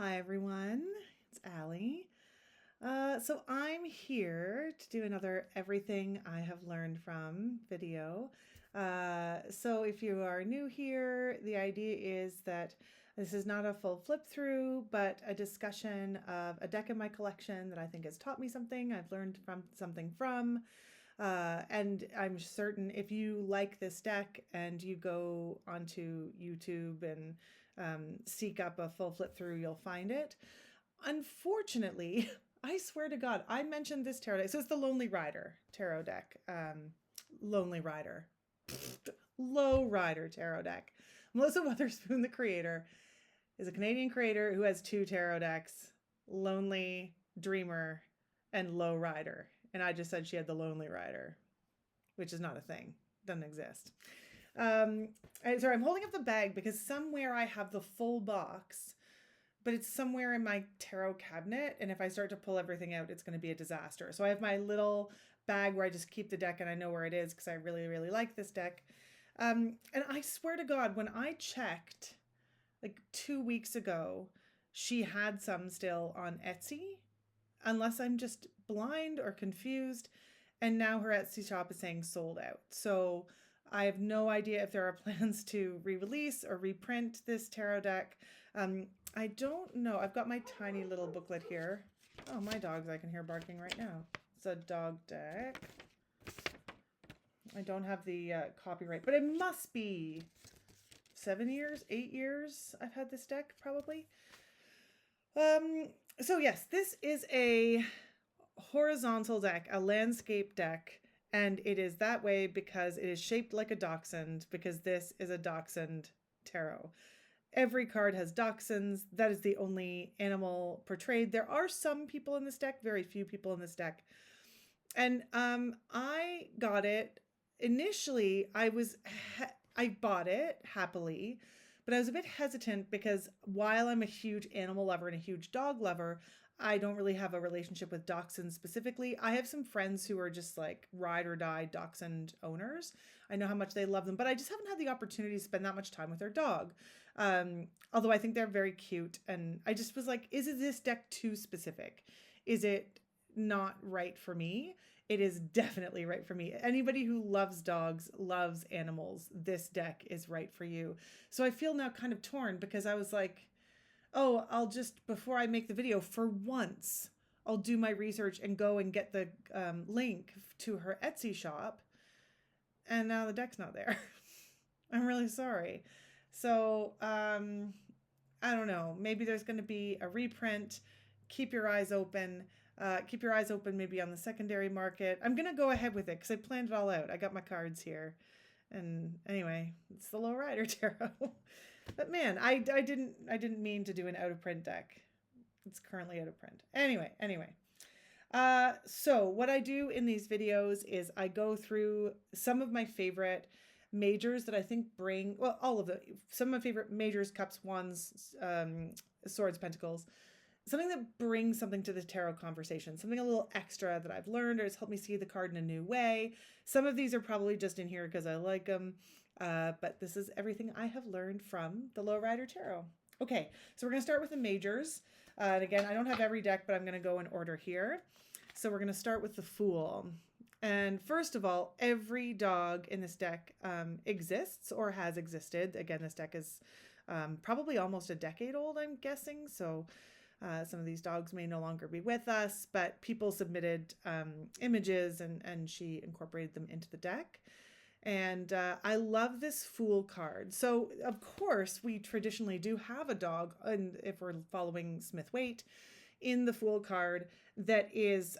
Hi everyone, it's Allie. So I'm here to do another Everything I Have Learned From video. So if you are new here, the idea is that this is not a full flip through, but a discussion of a deck in my collection that I think has taught me something, I've learned from something from. And I'm certain if you like this deck and you go onto YouTube and seek up a full flip through, you'll find it. Unfortunately, I swear to God, I mentioned this tarot deck. So it's the Lonely Rider tarot deck. Lonely Rider. Low Rider tarot deck. Melissa Witherspoon, the creator, is a Canadian creator who has two tarot decks, Lonely Dreamer and Low Rider. And I just said she had the Lonely Rider, which is not a thing, doesn't exist. Sorry, I'm holding up the bag because somewhere I have the full box, but it's somewhere in my tarot cabinet. And if I start to pull everything out, it's going to be a disaster. So I have my little bag where I just keep the deck and I know where it is because I really, really like this deck. And I swear to God, when I checked like 2 weeks ago, she had some still on Etsy, unless I'm just blind or confused. And now her Etsy shop is saying sold out. So I have no idea if there are plans to re-release or reprint this tarot deck. I don't know. I've got my tiny little booklet here. Oh, my dogs I can hear barking right now. It's a dog deck. I don't have the copyright, but it must be 7 years, 8 years I've had this deck probably. So yes, this is a horizontal deck, a landscape deck, and it is that way because it is shaped like a dachshund, because this is a dachshund tarot. Every card has dachshunds. That is the only animal portrayed. There are some people in this deck, very few people in this deck. And I got it. Initially, I bought it happily, but I was a bit hesitant because while I'm a huge animal lover and a huge dog lover, I don't really have a relationship with dachshunds specifically. I have some friends who are just like ride or die dachshund owners. I know how much they love them, but I just haven't had the opportunity to spend that much time with their dog. Although I think they're very cute. And I just was like, is this deck too specific? Is it not right for me? It is definitely right for me. Anybody who loves dogs, loves animals, this deck is right for you. So I feel now kind of torn because I was like, oh, I'll just, before I make the video, for once, I'll do my research and go and get the link to her Etsy shop. And now the deck's not there. I'm really sorry. So, I don't know. Maybe there's going to be a reprint. Keep your eyes open. Keep your eyes open maybe on the secondary market. I'm going to go ahead with it because I planned it all out. I got my cards here. And anyway, it's the Low Rider Tarot. But man, I didn't mean to do an out of print deck. It's currently out of print. Anyway. So what I do in these videos is I go through some of my favorite majors that I think bring, well, all of them, some of my favorite majors, cups, wands, swords, pentacles, something that brings something to the tarot conversation, something a little extra that I've learned or has helped me see the card in a new way. Some of these are probably just in here because I like them, but this is everything I have learned from the Low Rider Tarot. Okay, so we're going to start with the majors. And again, I don't have every deck, but I'm going to go in order here. So we're going to start with the Fool. And first of all, every dog in this deck exists or has existed. Again, this deck is probably almost a decade old, I'm guessing. So some of these dogs may no longer be with us, but people submitted images and she incorporated them into the deck. And I love this Fool card. So, of course, we traditionally do have a dog, and if we're following Smith-Waite, in the Fool card that is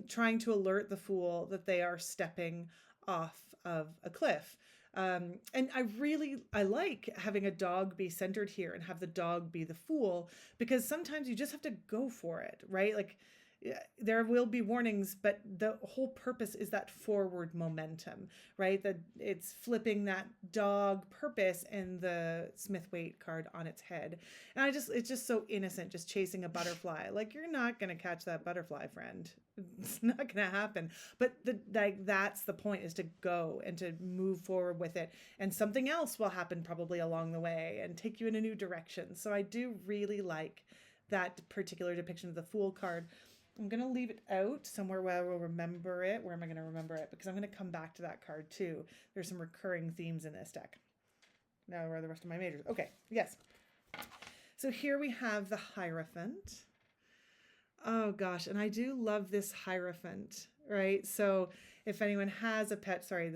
trying to alert the Fool that they are stepping off of a cliff. And I like having a dog be centered here and have the dog be the Fool, because sometimes you just have to go for it, right? Like there will be warnings, but the whole purpose is that forward momentum, right? That it's flipping that dog purpose in the Smith-Waite card on its head. And it's just so innocent, just chasing a butterfly. Like, you're not going to catch that butterfly, friend. It's not going to happen. But that's the point, is to go and to move forward with it. And something else will happen probably along the way and take you in a new direction. So I do really like that particular depiction of the Fool card. I'm going to leave it out somewhere where we'll remember it. Where am I going to remember it? Because I'm going to come back to that card too. There's some recurring themes in this deck. Now, where are the rest of my majors? Okay, yes. So here we have the Hierophant. Oh gosh, and I do love this Hierophant, right? So if anyone has a pet, sorry,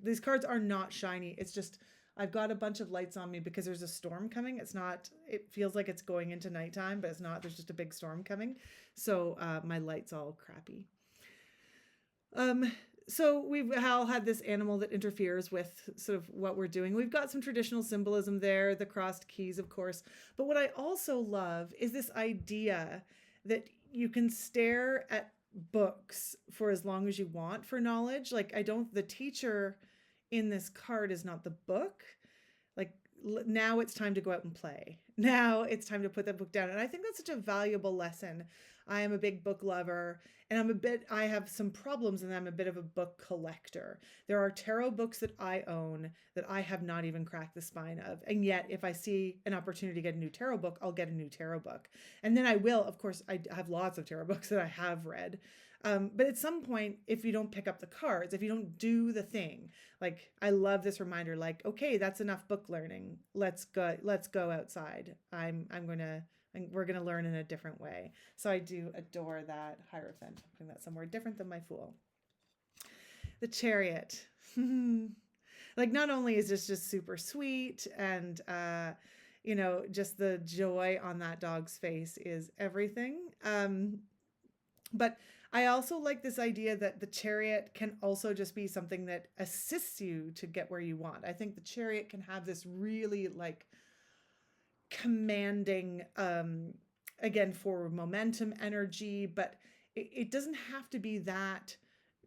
these cards are not shiny. It's just, I've got a bunch of lights on me because there's a storm coming. It's not, it feels like it's going into nighttime, but it's not. There's just a big storm coming. So my light's all crappy. So we've all had this animal that interferes with sort of what we're doing. We've got some traditional symbolism there, the crossed keys, of course. But what I also love is this idea that you can stare at books for as long as you want for knowledge. Like, the teacher in this card is not the book. Like, now it's time to go out and play. Now it's time to put that book down. And I think that's such a valuable lesson. I am a big book lover, and I have some problems, and I'm a bit of a book collector. There are tarot books that I own that I have not even cracked the spine of. And yet, if I see an opportunity to get a new tarot book, I'll get a new tarot book. And then I will, of course, I have lots of tarot books that I have read. But at some point, if you don't pick up the cards, if you don't do the thing, like, I love this reminder, like, okay, that's enough book learning. Let's go outside. We're going to learn in a different way. So I do adore that Hierophant. I'm putting that somewhere different than my Fool. The Chariot. Like, not only is this just super sweet and, just the joy on that dog's face is everything. But I also like this idea that the Chariot can also just be something that assists you to get where you want. I think the Chariot can have this really, like, commanding, again, for momentum, energy, but it doesn't have to be that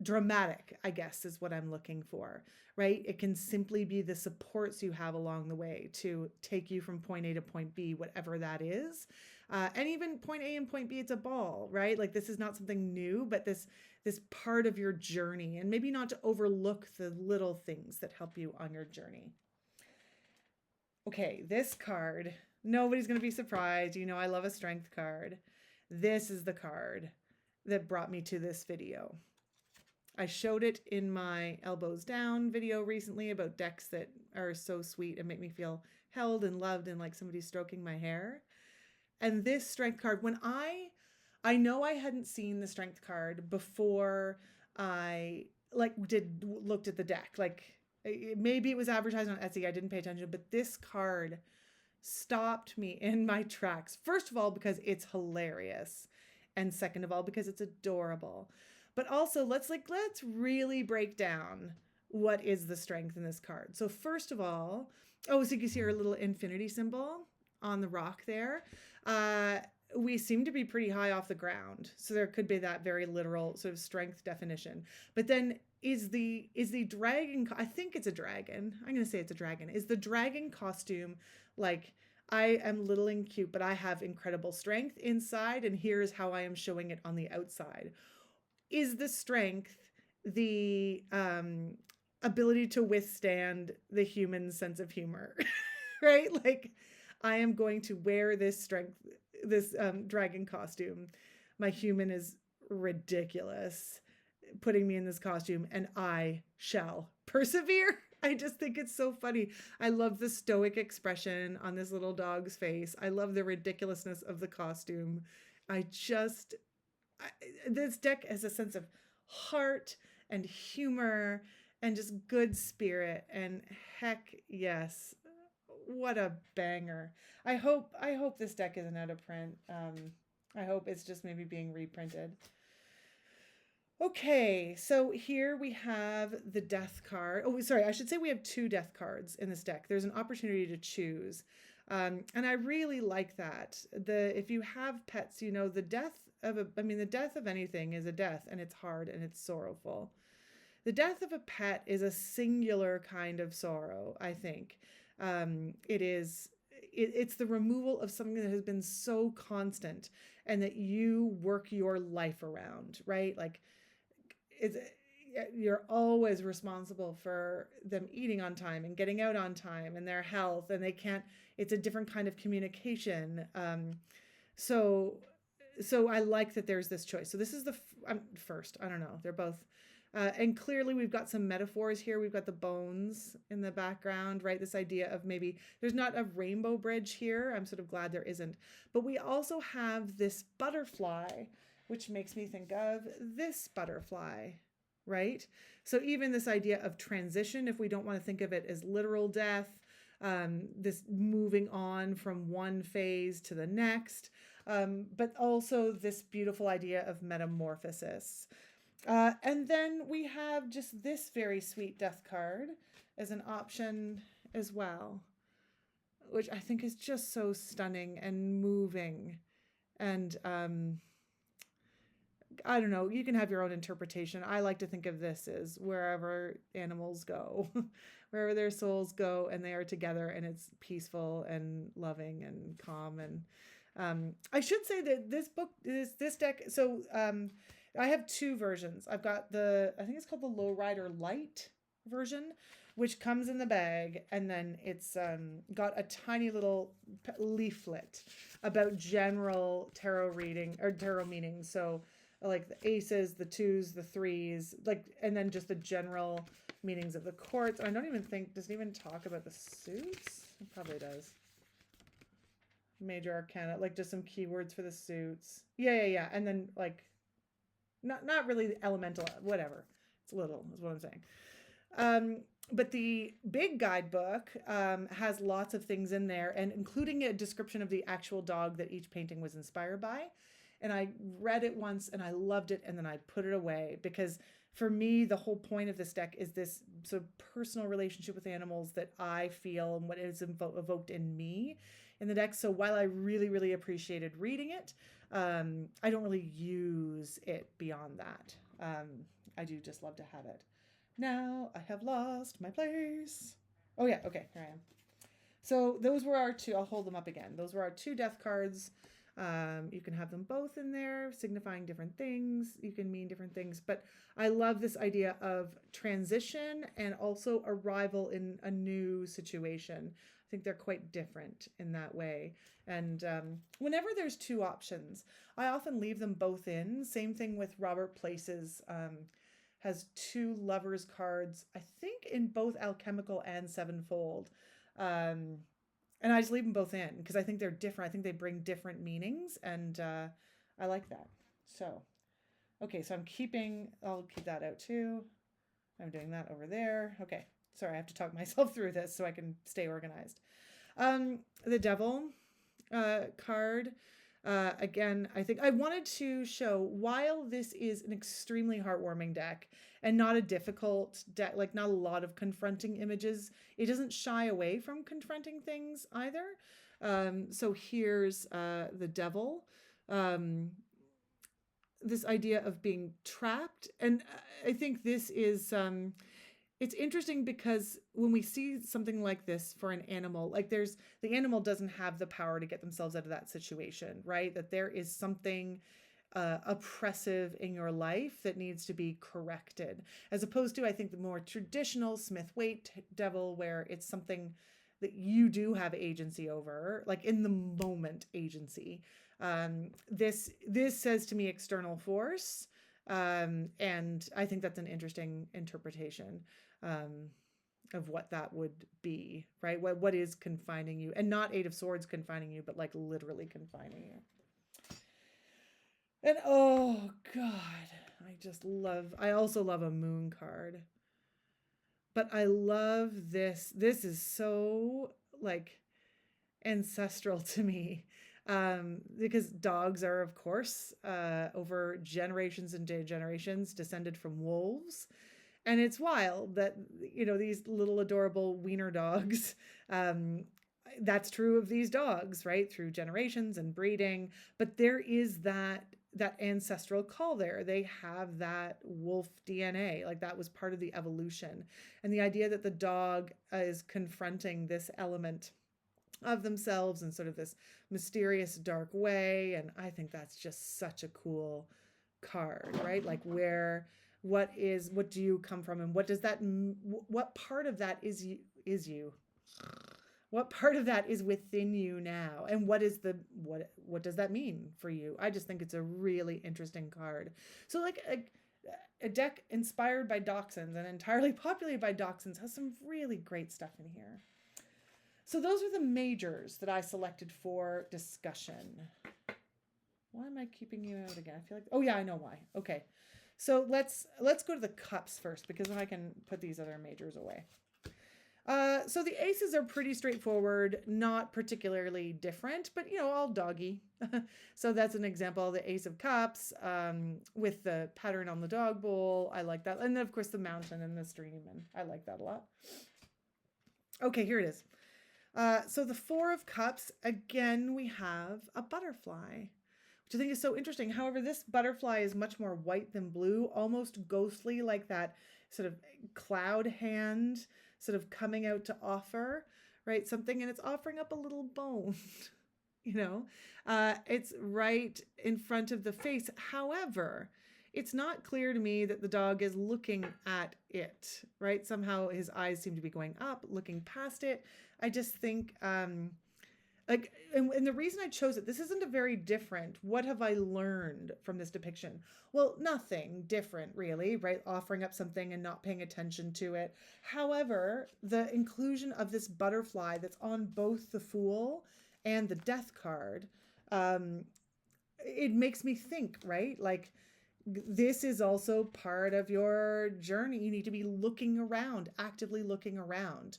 dramatic, I guess, is what I'm looking for, right? It can simply be the supports you have along the way to take you from point A to point B, whatever that is. And even point A and point B, it's a ball, right? Like, this is not something new, but this part of your journey, and maybe not to overlook the little things that help you on your journey. Okay, this card, nobody's going to be surprised. I love a strength card. This is the card that brought me to this video. I showed it in my Elbows Down video recently about decks that are so sweet and make me feel held and loved and like somebody's stroking my hair. And this strength card, when I know I hadn't seen the strength card before I looked at the deck. Like, maybe it was advertised on Etsy. I didn't pay attention, but this card stopped me in my tracks. First of all, because it's hilarious. And second of all, because it's adorable. But also, let's really break down what is the strength in this card. So first of all, so you can see our little infinity symbol on the rock there. We seem to be pretty high off the ground. So there could be that very literal sort of strength definition. But then is the dragon, I think it's a dragon. I'm going to say it's a dragon. Is the dragon costume like, I am little and cute, but I have incredible strength inside, and here's how I am showing it on the outside? Is the strength the ability to withstand the human sense of humor, right? Like, I am going to wear this dragon costume. My human is ridiculous, putting me in this costume, and I shall persevere. I just think it's so funny. I love the stoic expression on this little dog's face. I love the ridiculousness of the costume. This deck has a sense of heart and humor and just good spirit, and heck yes, what a banger. I hope this deck isn't out of print. I hope it's just maybe being reprinted. Okay, so here we have the death card. Oh, sorry, I should say we have 2 death cards in this deck. There's an opportunity to choose. And I really like that. If you have pets, the death of anything is a death, and it's hard and it's sorrowful. The death of a pet is a singular kind of sorrow, I think. It's the removal of something that has been so constant and that you work your life around, right? Like, you're always responsible for them eating on time and getting out on time and their health, and it's a different kind of communication. So I like that there's this choice. So this is the first. I don't know. They're both. And clearly we've got some metaphors here. We've got the bones in the background, right? This idea of maybe there's not a rainbow bridge here. I'm sort of glad there isn't. But we also have this butterfly, which makes me think of this butterfly, right? So even this idea of transition, if we don't want to think of it as literal death, this moving on from one phase to the next, but also this beautiful idea of metamorphosis. And then we have just this very sweet death card as an option as well, which I think is just so stunning and moving. And I don't know, you can have your own interpretation. I like to think of this as wherever animals go, wherever their souls go, and they are together, and it's peaceful and loving and calm. And I should say that this book, this deck, so I have two versions. I've got I think it's called the Lowrider Light version, which comes in the bag, and then it's got a tiny little leaflet about general tarot reading or tarot meanings. So like the aces, the twos, the threes, like, and then just the general meanings of the courts. I don't even think, does it even talk about the suits? It probably does. Major arcana, like just some keywords for the suits. Yeah. And then like, not really elemental, whatever. It's little, is what I'm saying. But the big guidebook has lots of things in there, and including a description of the actual dog that each painting was inspired by. And I read it once and I loved it, and then I put it away, because for me, the whole point of this deck is this sort of personal relationship with animals that I feel and what is evoked in me in the deck. So while I really, really appreciated reading it, I don't really use it beyond that. I do just love to have it. Now I have lost my place. Oh yeah, okay, here I am. So those were our two, I'll hold them up again. Those were our two death cards. You can have them both in there, signifying different things. You can mean different things, but I love this idea of transition and also arrival in a new situation. I think they're quite different in that way. And whenever there's two options, I often leave them both in. Same thing with Robert Place's, has two lovers cards, I think in both Alchemical and Sevenfold. And I just leave them both in because I think they're different. I think they bring different meanings, and I like that. So, okay, so I'll keep that out too. I'm doing that over there. Okay, sorry, I have to talk myself through this so I can stay organized. The Devil card. Again, I think I wanted to show, while this is an extremely heartwarming deck and not a difficult deck, like not a lot of confronting images, it doesn't shy away from confronting things either. So here's the Devil. This idea of being trapped. And I think this is... it's interesting because when we see something like this for an animal, like the animal doesn't have the power to get themselves out of that situation, right? That there is something oppressive in your life that needs to be corrected, as opposed to, I think, the more traditional Smith-Waite devil, where it's something that you do have agency over, like in the moment agency. This says to me external force. And I think that's an interesting interpretation of what that would be, right? What is confining you, and not Eight of Swords confining you, but like literally confining you. And oh God, I also love a moon card, but I love this. This is so like ancestral to me. Because dogs are, of course, over generations and generations descended from wolves. And it's wild that, these little adorable wiener dogs, that's true of these dogs, right? Through generations and breeding. But there is that ancestral call there. They have that wolf DNA, like that was part of the evolution. And the idea that the dog is confronting this element of themselves in sort of this mysterious dark way. And I think that's just such a cool card, right? Like what do you come from, and what does that, what part of that is you? What part of that is within you now? And what is the what does that mean for you? I just think it's a really interesting card. So like a deck inspired by dachshunds and entirely populated by dachshunds has some really great stuff in here. So those are the majors that I selected for discussion. Why am I keeping you out again? I feel like, oh yeah, I know why. Okay. So let's go to the cups first, because then I can put these other majors away. So the aces are pretty straightforward, not particularly different, but all doggy. So that's an example of the Ace of Cups with the pattern on the dog bowl. I like that. And then of course the mountain and the stream, and I like that a lot. Okay, here it is. So the Four of Cups, again, we have a butterfly, which I think is so interesting. However, this butterfly is much more white than blue, almost ghostly, like that sort of cloud hand sort of coming out to offer, right? Something, and it's offering up a little bone, it's right in front of the face. However, it's not clear to me that the dog is looking at it, right? Somehow his eyes seem to be going up, looking past it. I just think, and the reason I chose it, this isn't a very different, what have I learned from this depiction? Well, nothing different really, right? Offering up something and not paying attention to it. However, the inclusion of this butterfly that's on both the Fool and the Death card, it makes me think, right? Like, this is also part of your journey. You need to be looking around, actively looking around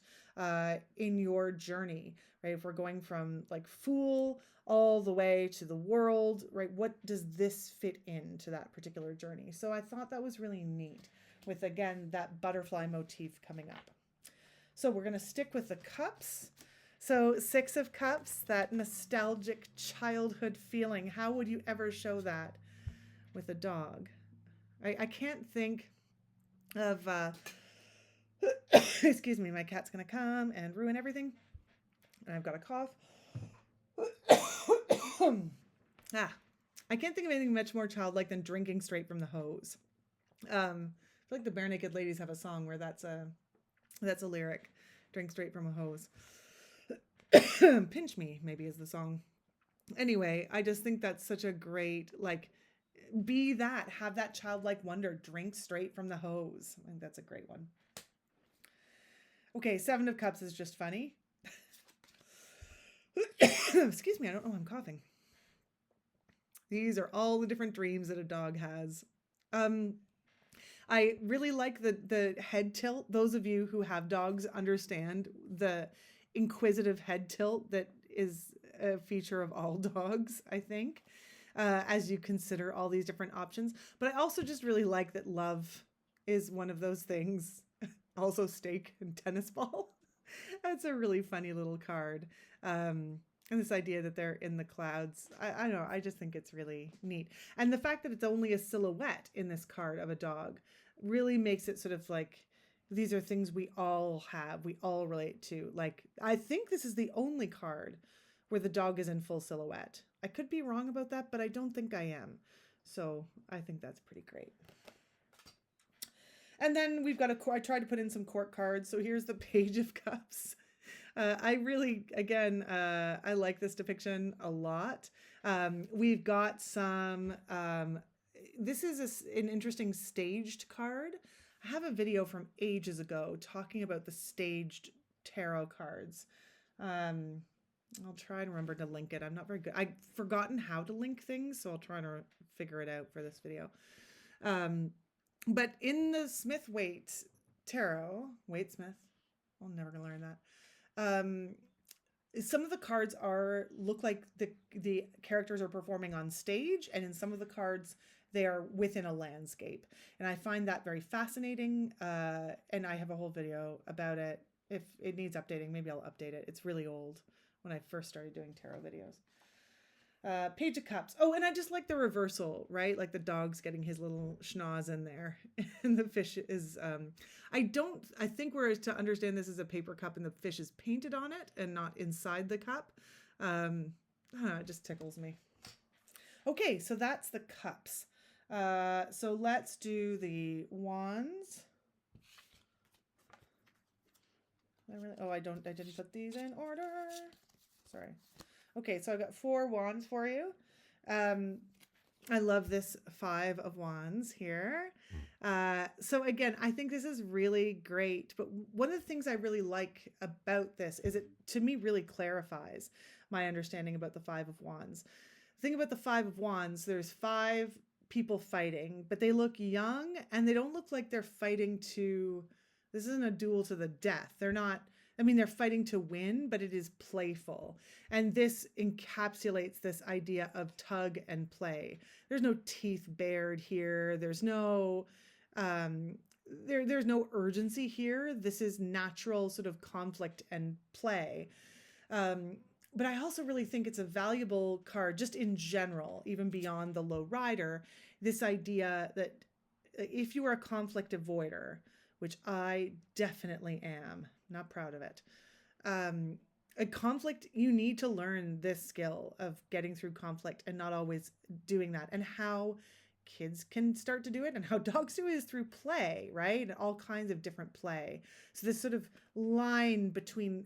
in your journey, right? If we're going from like Fool all the way to the World, right? What does this fit into that particular journey? So I thought that was really neat with, again, that butterfly motif coming up. So we're going to stick with the cups. So Six of Cups, that nostalgic childhood feeling. How would you ever show that with a dog? I can't think of, excuse me, my cat's going to come and ruin everything. And I've got a cough. I can't think of anything much more childlike than drinking straight from the hose. I feel like the Bare Naked Ladies have a song where that's a lyric. Drink straight from a hose. Pinch Me, maybe, is the song. Anyway, I just think that's such a great, like, be that, have that childlike wonder, drink straight from the hose. I think that's a great one. Okay, Seven of Cups is just funny. Excuse me, I don't know why I'm coughing. These are all the different dreams that a dog has. I really like the head tilt. Those of you who have dogs understand the inquisitive head tilt that is a feature of all dogs, I think, as you consider all these different options. But I also just really like that love is one of those things. Also steak and tennis ball. That's a really funny little card. And this idea that they're in the clouds, I don't know, I just think it's really neat. And the fact that it's only a silhouette in this card of a dog really makes it sort of like, these are things we all have, we all relate to. Like, I think this is the only card where the dog is in full silhouette. I could be wrong about that, but I don't think I am. So I think that's pretty great. And then we've got I tried to put in some court cards. So here's the Page of Cups. I really, again, I like this depiction a lot. We've got some, this is an interesting staged card. I have a video from ages ago talking about the staged tarot cards. I'll try and remember to link it. I'm not very good. I've forgotten how to link things, so I'll try to figure it out for this video. But in the Smith-Waite tarot, Waite-Smith, I'm never gonna learn that. Some of the cards look like the characters are performing on stage, and in some of the cards they are within a landscape, and I find that very fascinating. And I have a whole video about it. If it needs updating, maybe I'll update it. It's really old when I first started doing tarot videos. Page of Cups. Oh, and I just like the reversal, right? Like the dog's getting his little schnoz in there. And the fish is, I think we're to understand this as a paper cup and the fish is painted on it and not inside the cup. I don't know, it just tickles me. Okay, so that's the cups. So let's do the wands. I didn't put these in order. Sorry. Okay, so I've got 4 wands for you. I love this 5 of wands here. So again, I think this is really great. But one of the things I really like about this is it, to me, really clarifies my understanding about the 5 of wands. The thing about the 5 of wands, there's 5 people fighting, but they look young and they don't look like they're fighting to, this isn't a duel to the death. They're not, I mean, they're fighting to win, but it is playful. And this encapsulates this idea of tug and play. There's no teeth bared here. There's no, there's no urgency here. This is natural sort of conflict and play. But I also really think it's a valuable card just in general, even beyond the low rider, this idea that if you are a conflict avoider, which I definitely am, not proud of it, a conflict, you need to learn this skill of getting through conflict and not always doing that, and how kids can start to do it and how dogs do it is through play, right? And all kinds of different play. So this sort of line between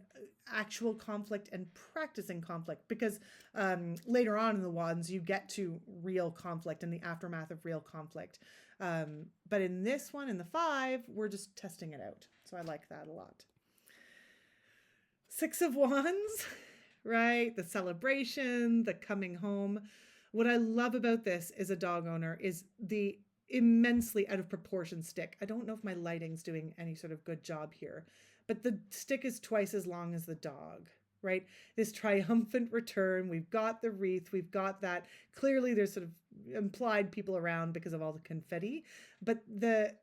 actual conflict and practicing conflict, because later on in the wands, you get to real conflict and the aftermath of real conflict. But in this one, in the 5, we're just testing it out. So I like that a lot. 6 of wands, right? The celebration, the coming home. What I love about this as a dog owner is the immensely out of proportion stick. I don't know if my lighting's doing any sort of good job here, but the stick is twice as long as the dog, right? This triumphant return. We've got the wreath. We've got that. Clearly there's sort of implied people around because of all the confetti, but the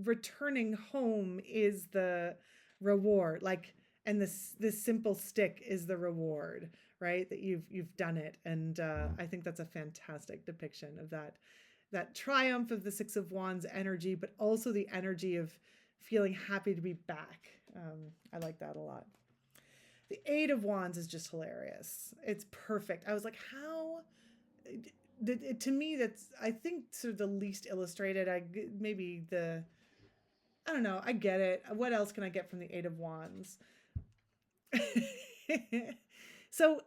returning home is the reward. Like, and this simple stick is the reward, right? That you've done it. And I think that's a fantastic depiction of that triumph of the 6 of wands energy, but also the energy of feeling happy to be back. I like that a lot. The 8 of wands is just hilarious. It's perfect. I was like, how, to me, that's, I think, sort of the least illustrated. I don't know. I get it. What else can I get from the 8 of wands? So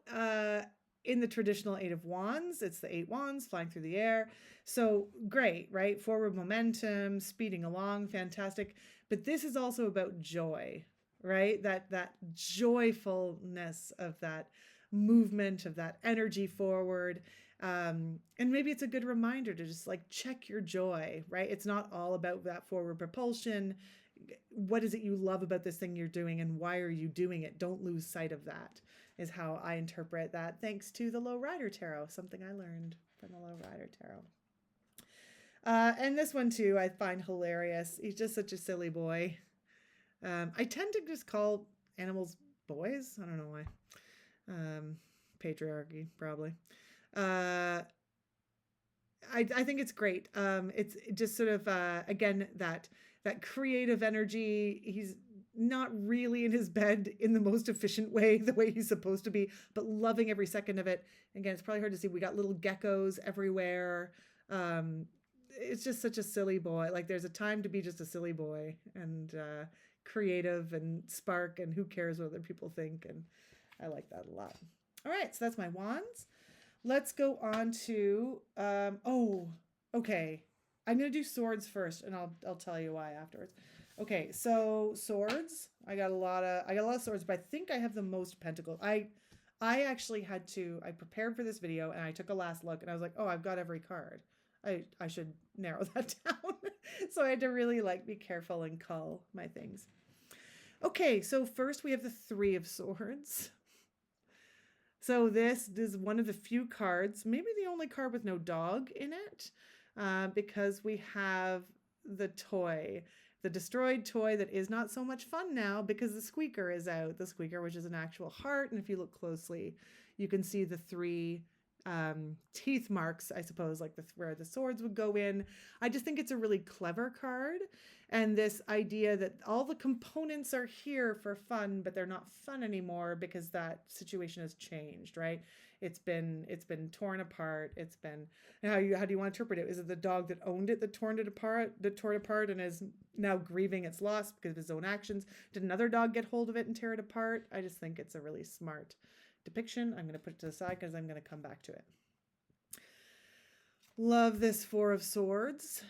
in the traditional 8 of wands, it's the 8 wands flying through the air. So great, right? Forward momentum, speeding along, fantastic. But this is also about joy, right? That joyfulness of that movement, of that energy forward. And maybe it's a good reminder to just like check your joy, right? It's not all about that forward propulsion. What is it you love about this thing you're doing, and why are you doing it? Don't lose sight of that, is how I interpret that, thanks to the Low Rider Tarot, something I learned from the Low Rider Tarot. And this one too, I find hilarious. He's just such a silly boy. I tend to just call animals boys. I don't know why. Patriarchy, probably. I think it's great. It's just sort of, again, that creative energy. He's not really in his bed in the most efficient way, the way he's supposed to be, but loving every second of it. Again, it's probably hard to see. We got little geckos everywhere. It's just such a silly boy. Like, there's a time to be just a silly boy and creative and spark, and who cares what other people think. And I like that a lot. All right, so that's my wands. Let's go on to, okay. I'm going to do swords first, and I'll tell you why afterwards. Okay, so swords. I got a lot of swords, but I think I have the most pentacles. I actually had to, I prepared for this video and I took a last look and I was like, oh, I've got every card. I should narrow that down. So I had to really like be careful and cull my things. Okay, so first we have the 3 of swords. So this is one of the few cards, maybe the only card with no dog in it, because we have the toy, the destroyed toy that is not so much fun now because the squeaker is out. The squeaker, which is an actual heart, and if you look closely, you can see the 3 teeth marks, I suppose, like where the swords would go in. I just think it's a really clever card. And this idea that all the components are here for fun, but they're not fun anymore because that situation has changed, right? It's been torn apart. It's been, how do you want to interpret it? Is it the dog that owned it that tore it apart and is now grieving its loss because of his own actions? Did another dog get hold of it and tear it apart? I just think it's a really smart depiction. I'm going to put it to the side because I'm going to come back to it. Love this Four of Swords.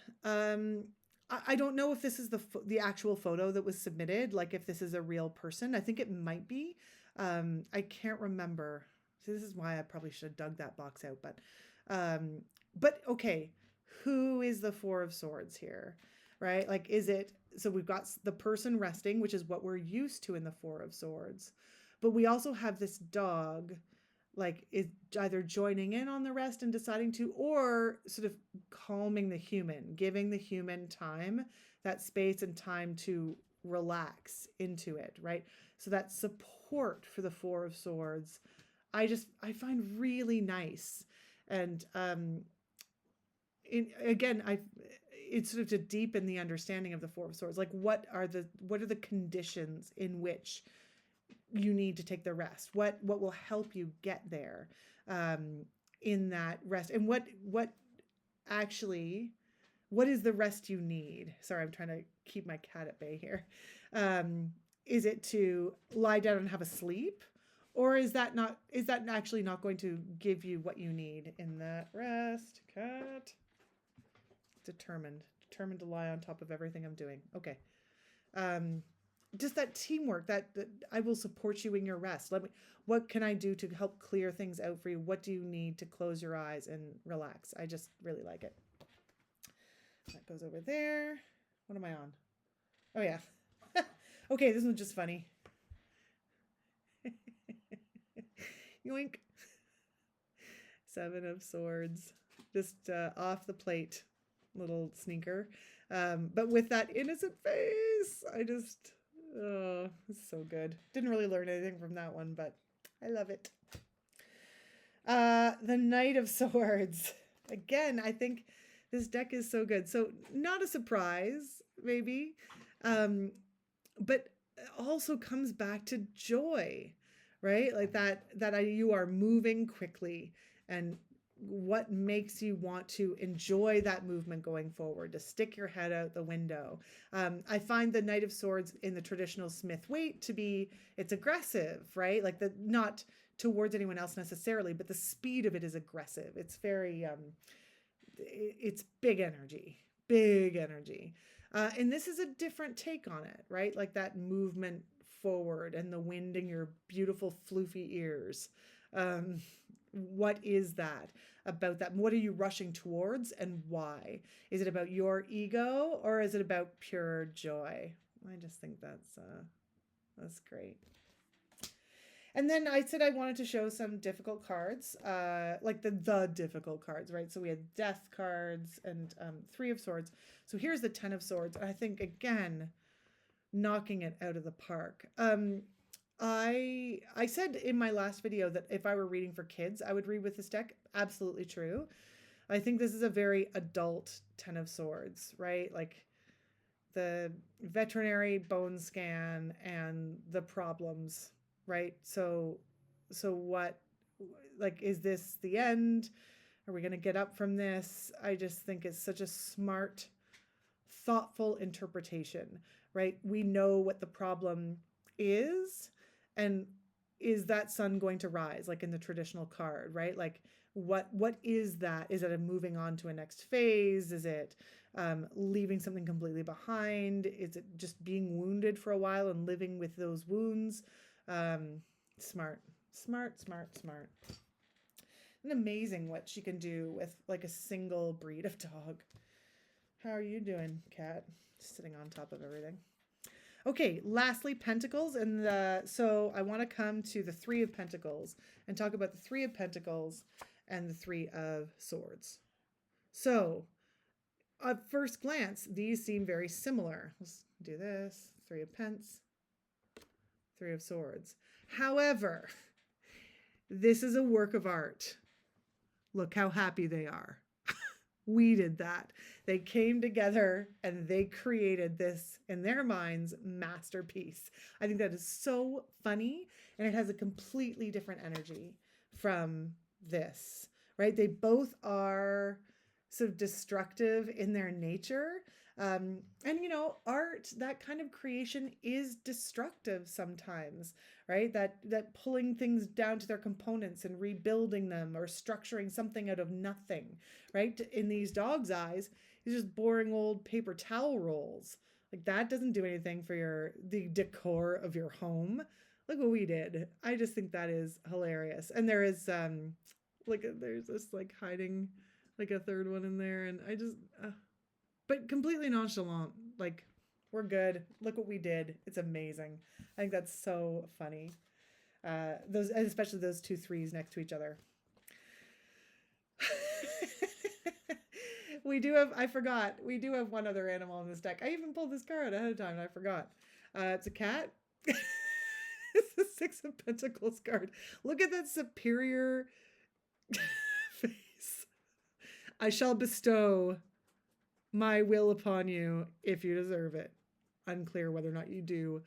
I don't know if this is the actual photo that was submitted, like if this is a real person. I think it might be. I can't remember. So this is why I probably should have dug that box out. But okay, who is the Four of Swords here, right? Like, is it, so we've got the person resting, which is what we're used to in the Four of Swords. But we also have this dog, like, is either joining in on the rest and deciding to, or sort of calming the human, giving the human time, that space and time to relax into it, right? So that support for the Four of Swords, I find really nice. And it's sort of to deepen the understanding of the Four of Swords. Like, what are the conditions in which you need to take the rest? What will help you get there in that rest? And what is the rest you need? Sorry, I'm trying to keep my cat at bay here. Is it to lie down and have a sleep? Or is that actually not going to give you what you need in that rest? Cat. Determined to lie on top of everything I'm doing. Okay. Just that teamwork, that I will support you in your rest. What can I do to help clear things out for you? What do you need to close your eyes and relax? I just really like it. That goes over there. What am I on? Oh yeah. Okay, this one's just funny. Yoink. Seven of Swords. Just off the plate little sneaker. But with that innocent face, oh, it's so good. Didn't really learn anything from that one, but I love it. The Knight of Swords. Again, I think this deck is so good. So not a surprise, maybe, but also comes back to joy, right? Like that you are moving quickly, and what makes you want to enjoy that movement going forward, to stick your head out the window. I find the Knight of Swords in the traditional Smith-Waite to be, it's aggressive, right? Like not towards anyone else necessarily, but the speed of it is aggressive. It's very, it's big energy. And this is a different take on it, right? Like that movement forward and the wind in your beautiful floofy ears. What is that about that? What are you rushing towards and why? Is it about your ego or is it about pure joy? I just think that's great. And then I said I wanted to show some difficult cards, like the difficult cards, right? So we had Death cards and Three of Swords. So here's the Ten of Swords. I think, again, knocking it out of the park. I said in my last video that if I were reading for kids, I would read with this deck. Absolutely true. I think this is a very adult Ten of Swords, right? Like the veterinary bone scan and the problems, right? So what, like, is this the end? Are we going to get up from this? I just think it's such a smart, thoughtful interpretation, right? We know what the problem is, and is that sun going to rise, like in the traditional card, right? Like what is that? Is it a moving on to a next phase? Is it leaving something completely behind? Is it just being wounded for a while and living with those wounds? Smart. And amazing what she can do with like a single breed of dog. How are you doing, cat? Sitting on top of everything. Okay, lastly, Pentacles. And so I want to come to the Three of Pentacles and talk about the Three of Pentacles and the Three of Swords. So at first glance, these seem very similar. Let's do this. Three of Pence, Three of Swords. However, this is a work of art. Look how happy they are. We did that. They came together and they created this, in their minds, masterpiece. I think that is so funny, and it has a completely different energy from this, right? They both are sort of destructive in their nature. And art, that kind of creation is destructive sometimes, right? That pulling things down to their components and rebuilding them or structuring something out of nothing, right? In these dogs' eyes, it's just boring old paper towel rolls. Like that doesn't do anything for the decor of your home. Look what we did. I just think that is hilarious. And there is there's this like hiding like a third one in there, and I just but completely nonchalant. Like, we're good. Look what we did. It's amazing. I think that's so funny. Those, especially those 2 3s next to each other. We do have one other animal in this deck. I even pulled this card ahead of time and I forgot. It's a cat. It's the 6 of Pentacles card. Look at that superior face. I shall bestow my will upon you if you deserve it. Unclear whether or not you do.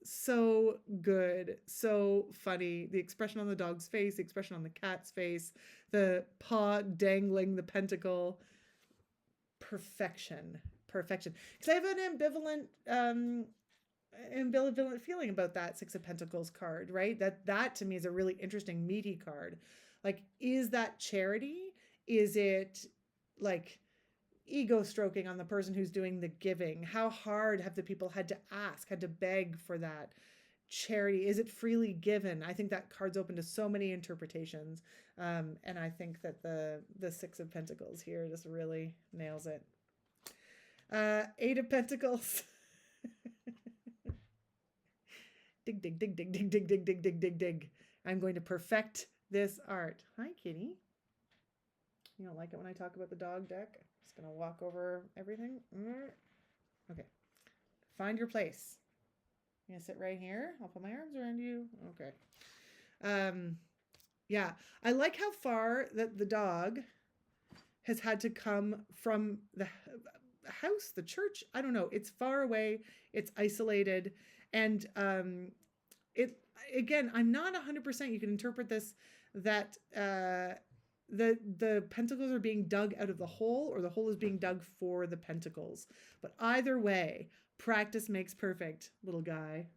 So good. So funny. The expression on the dog's face, the expression on the cat's face, the paw dangling the pentacle. Perfection. Perfection. Because I have an ambivalent feeling about that 6 of Pentacles card, right? That to me is a really interesting, meaty card. Like, is that charity? Is it like ego stroking on the person who's doing the giving? How hard have the people had to ask, had to beg for that charity? Is it freely given? I think that card's open to so many interpretations. And I think that the 6 of Pentacles here just really nails it. 8 of Pentacles. Dig, dig, dig, dig, dig, dig, dig, dig, dig, dig, dig. I'm going to perfect this art. Hi, kitty. You don't like it when I talk about the dog deck? Just going to walk over everything. Okay. Find your place. You're going to sit right here. I'll put my arms around you. Okay. Yeah. I like how far that the dog has had to come from the house, the church. I don't know. It's far away. It's isolated. And again, I'm not 100%. You can interpret this that the pentacles are being dug out of the hole, or the hole is being dug for the pentacles. But either way, practice makes perfect, little guy.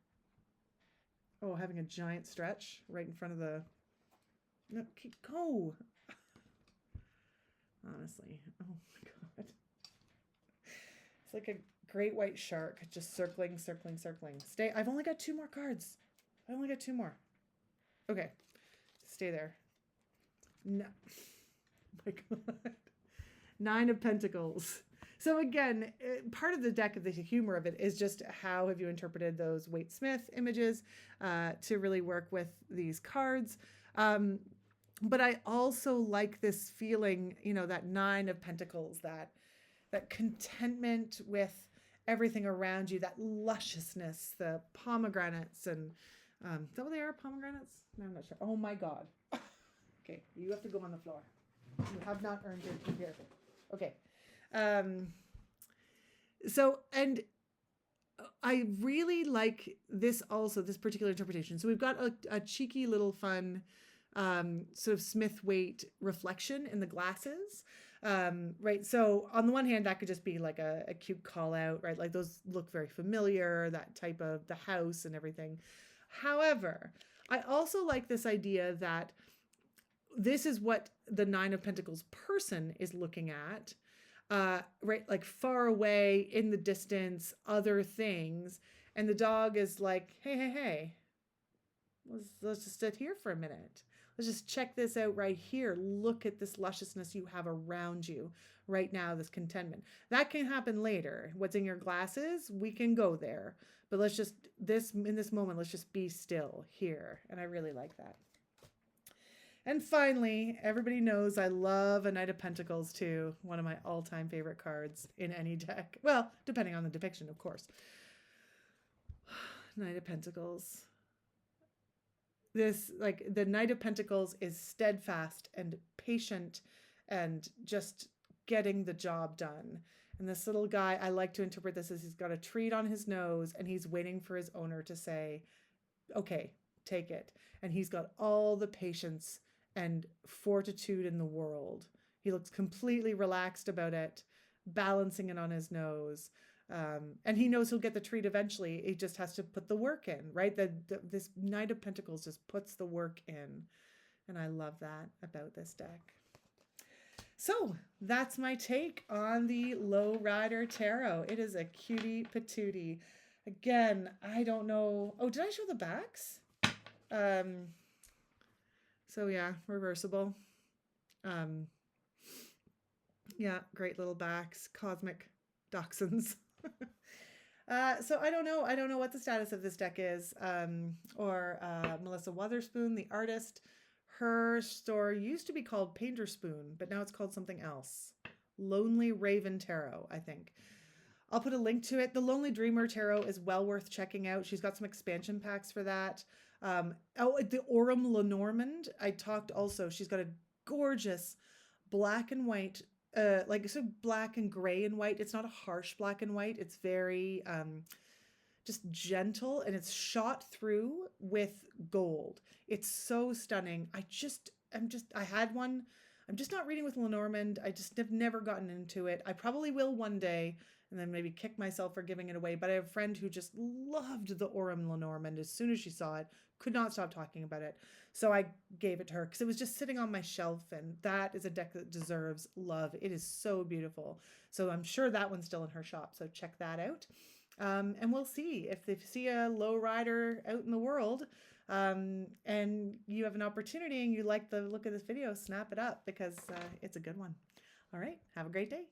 Oh, having a giant stretch right in front of the... No, go! Honestly. Oh my god. It's like a great white shark just circling, circling, circling. Stay. I've only got 2 more cards. I only got 2 more. Okay. Stay there. No. Oh my god. 9 of Pentacles. So again, part of the deck, of the humor of it, is just how have you interpreted those Waite Smith images to really work with these cards. But I also like this feeling, that 9 of Pentacles, that contentment with everything around you, that lusciousness, the pomegranates, and is that what they are, pomegranates? No, I'm not sure. Oh my god. Okay, you have to go on the floor. You have not earned your keep here. Okay. So, and I really like this also, this particular interpretation. So we've got a cheeky little fun sort of Smith-Waite reflection in the glasses. Right. So on the one hand, that could just be like a cute call out, right? Like those look very familiar, that type of the house and everything. However, I also like this idea that this is what the 9 of Pentacles person is looking at, right? Like far away in the distance, other things. And the dog is like, hey, let's just sit here for a minute. Let's just check this out right here. Look at this lusciousness you have around you right now, this contentment. That can happen later. What's in your glasses, we can go there. But let's just, in this moment, let's just be still here. And I really like that. And finally, everybody knows I love a Knight of Pentacles too. One of my all-time favorite cards in any deck. Well, depending on the depiction, of course. Knight of Pentacles. this, like, the Knight of Pentacles is steadfast and patient and just getting the job done. And this little guy, I like to interpret this as he's got a treat on his nose and he's waiting for his owner to say, okay, take it. And he's got all the patience and fortitude in the world. He looks completely relaxed about it, balancing it on his nose. And he knows he'll get the treat eventually. He just has to put the work in, right? This Knight of Pentacles just puts the work in. And I love that about this deck. So that's my take on the Low Rider Tarot. It is a cutie patootie. Again, I don't know. Oh, did I show the backs? So yeah, reversible. Yeah, great little backs, cosmic dachshunds. So I don't know. I don't know what the status of this deck is. Or Melissa Wotherspoon, the artist, her store used to be called Painter Spoon, but now it's called something else. Lonely Raven Tarot, I think. I'll put a link to it. The Lonely Dreamer Tarot is well worth checking out. She's got some expansion packs for that. Oh, the Aurum Lenormand. I talked also. She's got a gorgeous black and white, like so black and gray and white. It's not a harsh black and white. It's very just gentle, and it's shot through with gold. It's so stunning. I had one. I'm just not reading with Lenormand. I just have never gotten into it. I probably will one day, and then maybe kick myself for giving it away. But I have a friend who just loved the Aurum Lenormand. As soon as she saw it, could not stop talking about it. So I gave it to her because it was just sitting on my shelf, and that is a deck that deserves love. It is so beautiful. So I'm sure that one's still in her shop. So check that out. And we'll see if they see a low rider out in the world, and you have an opportunity and you like the look of this video, snap it up because it's a good one. All right. Have a great day.